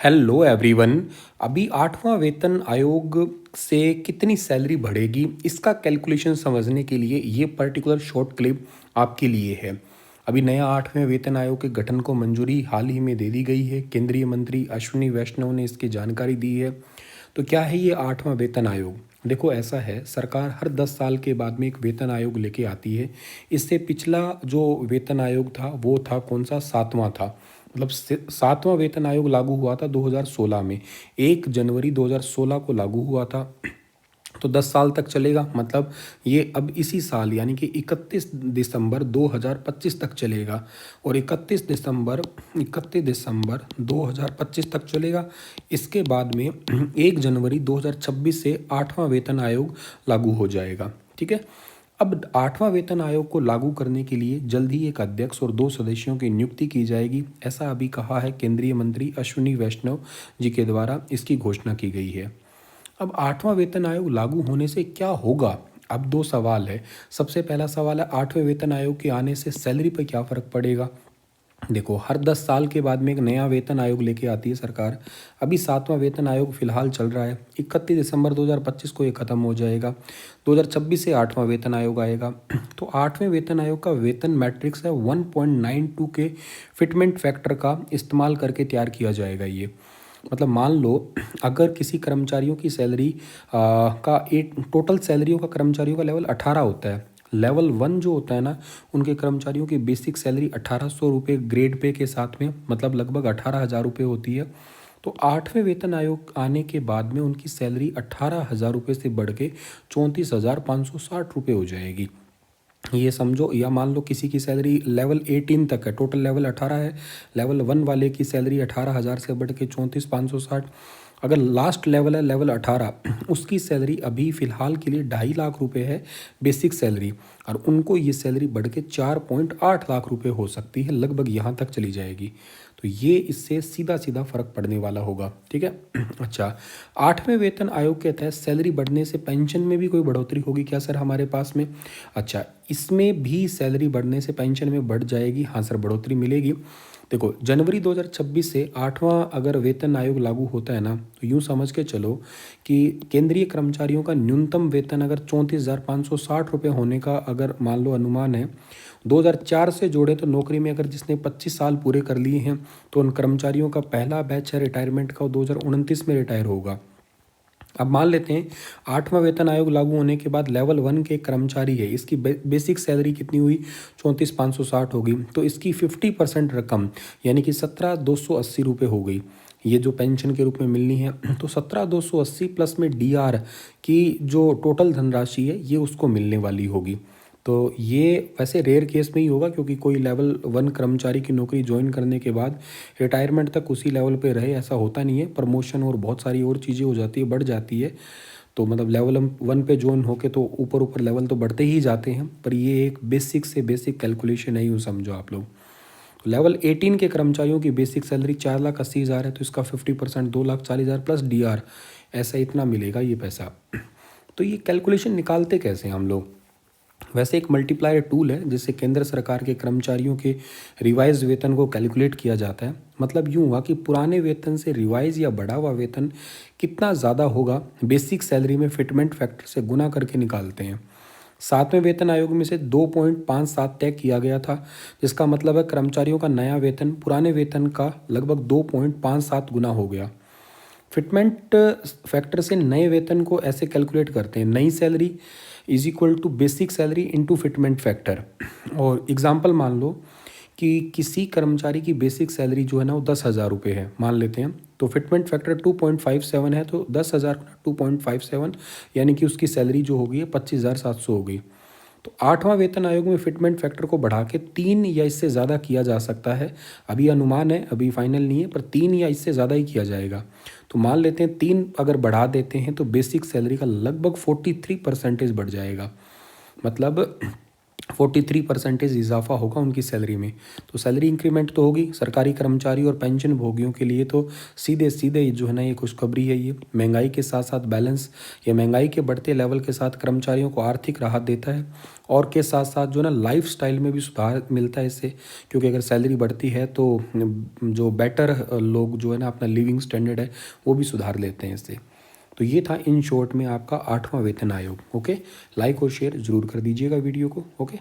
Hello everyone. अभी आठवां वेतन आयोग से कितनी सैलरी बढ़ेगी इसका कैलकुलेशन समझने के लिए ये पर्टिकुलर शॉर्ट क्लिप आपके लिए है। अभी नया आठवें वेतन आयोग के गठन को मंजूरी हाल ही में दे दी गई है। केंद्रीय मंत्री अश्विनी वैष्णव ने इसकी जानकारी दी है। तो क्या है ये आठवां वेतन आयोग? देखो, ऐसा है, सरकार हर 10 साल के बाद में एक वेतन आयोग लेके आती है। इससे पिछला जो वेतन आयोग था वो था कौन सा? सातवां था। मतलब सातवां वेतन आयोग लागू हुआ था 2016 में। 1 जनवरी 2016 को लागू हुआ था। तो 10 साल तक चलेगा। मतलब ये अब इसी साल यानी कि 31 दिसंबर 2025 तक चलेगा। और 31 दिसंबर 2025 तक चलेगा। इसके बाद में 1 जनवरी 2026 से आठवां वेतन आयोग लागू हो जाएगा। ठीक है। अब आठवां वेतन आयोग को लागू करने के लिए जल्द ही एक अध्यक्ष और 2 सदस्यों की नियुक्ति की जाएगी। ऐसा अभी कहा है केंद्रीय मंत्री अश्विनी वैष्णव जी के द्वारा इसकी घोषणा की गई है। अब आठवां वेतन आयोग लागू होने से क्या होगा? अब दो सवाल है। सबसे पहला सवाल है, आठवें वेतन आयोग के आने से सैलरी पर क्या फ़र्क पड़ेगा? देखो, हर 10 साल के बाद में एक नया वेतन आयोग लेके आती है सरकार। अभी सातवां वेतन आयोग फिलहाल चल रहा है। 31 दिसंबर 2025 को ये ख़त्म हो जाएगा। 2026 से आठवां वेतन आयोग आएगा। तो आठवें वेतन आयोग का वेतन मैट्रिक्स है 1.92 के फिटमेंट फैक्टर का इस्तेमाल करके तैयार किया जाएगा ये। मतलब मान लो, अगर किसी कर्मचारियों की सैलरी का एक टोटल सैलरियों का कर्मचारियों का लेवल 18 होता है। लेवल 1 जो होता है ना, उनके कर्मचारियों की बेसिक सैलरी 1800 रुपये ग्रेड पे के साथ में, मतलब लगभग 18,000 रुपये होती है। तो आठवें वेतन आयोग आने के बाद में उनकी सैलरी 18,000 रुपये से बढ़ के 34,560 रुपये हो जाएगी। ये समझो, या मान लो किसी की सैलरी लेवल 18 तक है, टोटल लेवल 18 है। लेवल 1 वाले की सैलरी 18,000 से बढ़ के 34,560। अगर लास्ट लेवल है लेवल 18, उसकी सैलरी अभी फ़िलहाल के लिए 2.5 लाख रुपए है बेसिक सैलरी। और उनको ये सैलरी बढ़ के 4.8 लाख रुपए हो सकती है, लगभग यहाँ तक चली जाएगी। तो ये इससे सीधा सीधा फ़र्क पड़ने वाला होगा। ठीक है। अच्छा, आठवें वेतन आयोग के तहत सैलरी बढ़ने से पेंशन में भी कोई बढ़ोतरी होगी क्या सर हमारे पास में? अच्छा, इसमें भी सैलरी बढ़ने से पेंशन में बढ़ जाएगी। हाँ सर, बढ़ोतरी मिलेगी। देखो, जनवरी 2026 से आठवां अगर वेतन आयोग लागू होता है ना, तो यूँ समझ के चलो कि केंद्रीय कर्मचारियों का न्यूनतम वेतन अगर 34,560 रुपये होने का अगर मान लो अनुमान है, 2004 से जोड़े तो नौकरी में अगर जिसने 25 साल पूरे कर लिए हैं, तो उन कर्मचारियों का पहला बैच है रिटायरमेंट का, 2029 में रिटायर होगा। अब मान लेते हैं आठवां वेतन आयोग लागू होने के बाद लेवल 1 के कर्मचारी है, इसकी बेसिक सैलरी कितनी हुई? 34,560 होगी। तो इसकी 50% रकम यानी कि 17,280 रुपये हो गई, ये जो पेंशन के रूप में मिलनी है। तो 17,280 प्लस में डीआर की जो टोटल धनराशि है ये उसको मिलने वाली होगी। तो ये वैसे रेयर केस में ही होगा, क्योंकि कोई लेवल 1 कर्मचारी की नौकरी ज्वाइन करने के बाद रिटायरमेंट तक उसी लेवल पे रहे, ऐसा होता नहीं है। प्रमोशन और बहुत सारी और चीज़ें हो जाती है, बढ़ जाती है। तो मतलब लेवल 1 पे ज्वाइन होके तो ऊपर ऊपर लेवल तो बढ़ते ही जाते हैं, पर ये एक बेसिक से बेसिक कैलकुलेशन है, यूँ समझो आप लोग। लेवल 18 के कर्मचारियों की बेसिक सैलरी 4,80,000 है, तो इसका 50% 2,40,000 प्लस डीआर, ऐसा इतना मिलेगा ये पैसा। तो ये कैलकुलेशन निकालते कैसे हैं हम लोग? वैसे एक मल्टीप्लायर टूल है जिससे केंद्र सरकार के कर्मचारियों के रिवाइज वेतन को कैलकुलेट किया जाता है। मतलब यूँ हुआ कि पुराने वेतन से रिवाइज या बढ़ा हुआ वेतन कितना ज़्यादा होगा, बेसिक सैलरी में फिटमेंट फैक्टर से गुना करके निकालते हैं। सातवें वेतन आयोग में से 2.57 तय किया गया था, जिसका मतलब है कर्मचारियों का नया वेतन पुराने वेतन का लगभग 2.57 गुना हो गया। फिटमेंट फैक्टर से नए वेतन को ऐसे कैलकुलेट करते हैं, नई salary is equal to basic salary into fitment factor. और एग्जांपल मान लो कि किसी कर्मचारी की बेसिक सैलरी जो है ना वो 10,000 रुपये है मान लेते हैं, तो फिटमेंट फैक्टर 2.57 है, तो 10,000 2.57 यानी कि उसकी सैलरी जो होगी 25,700 हो गई। तो आठवां वेतन आयोग में फिटमेंट फैक्टर को बढ़ा के 3 या इससे ज़्यादा किया जा सकता है। अभी अनुमान है, अभी फाइनल नहीं है, पर 3 या इससे ज़्यादा ही किया जाएगा। तो मान लेते हैं 3 अगर बढ़ा देते हैं तो बेसिक सैलरी का लगभग 43% बढ़ जाएगा। मतलब 43% इजाफा होगा उनकी सैलरी में। तो सैलरी इंक्रीमेंट तो होगी सरकारी कर्मचारी और पेंशन भोगियों के लिए, तो सीधे सीधे जो है ना ये खुशखबरी है। ये महंगाई के साथ साथ बैलेंस, ये महंगाई के बढ़ते लेवल के साथ कर्मचारियों को आर्थिक राहत देता है, और के साथ साथ जो ना लाइफ स्टाइल में भी सुधार मिलता है इससे, क्योंकि अगर सैलरी बढ़ती है तो जो बेटर लोग जो है ना अपना लिविंग स्टैंडर्ड है वो भी सुधार लेते हैं इससे। तो ये था इन शॉर्ट में आपका 8वां वेतन आयोग। ओके, लाइक और शेयर ज़रूर कर दीजिएगा वीडियो को। ओके।